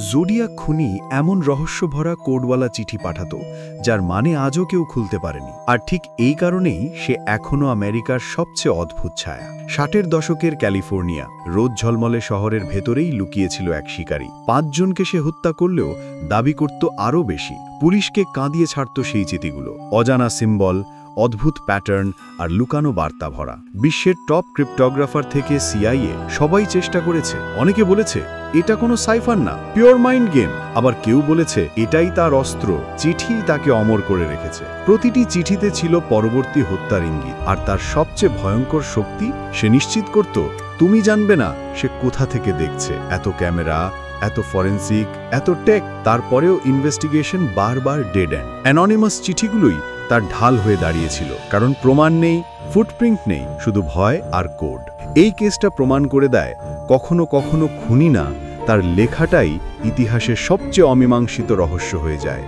Zodiac খুনি এমন রহস্যভরা কোডওয়ালা চিঠি পাঠাতো যার মানে আজও কেউ খুলতে পারেনি, আর ঠিক এই কারণেই সে এখনও আমেরিকার সবচেয়ে অদ্ভুত ছায়া। 60-এর দশকের ক্যালিফোর্নিয়া রোদ ঝলমলে শহরের ভেতরেই লুকিয়েছিল এক শিকারী। 5 জনকে সে হত্যা করলেও দাবি করত আরও বেশি। পুলিশকে কাঁদিয়ে ছাড়ত সেই চিঠিগুলো, অজানা সিম্বল, অদ্ভুত প্যাটার্ন আর লুকানো বার্তা ভরা। বিশ্বের টপ ক্রিপ্টোগ্রাফার থেকে সিআইএ সবাই চেষ্টা করেছে। অনেকে বলেছে এটা কোনো সাইফার না, পিওর মাইন্ড গেম। আবার কেউ বলেছে এটাই তার অস্ত্র, চিঠি তাকে অমর করে রেখেছে। প্রতিটি চিঠিতে ছিল পরবর্তী হত্যার ইঙ্গিত, আর তার সবচেয়ে ভয়ঙ্কর শক্তি, সে নিশ্চিত করত তুমি জানবে না সে কোথা থেকে দেখছে। এত ক্যামেরা, এত ফরেন্সিক, এত টেক, তারপরেও ইনভেস্টিগেশন বারবার ডেড এন্ড। অ্যানোনিমাস চিঠিগুলোই তার ঢাল হয়ে দাঁড়িয়েছিল, কারণ প্রমাণ নেই, ফুটপ্রিন্ট নেই, শুধু ভয় আর কোড। এই কেসটা প্রমাণ করে দেয় কখনো কখনো খুনি না, তার লেখাটাই ইতিহাসের সবচেয়ে অমীমাংসিত রহস্য হয়ে যায়।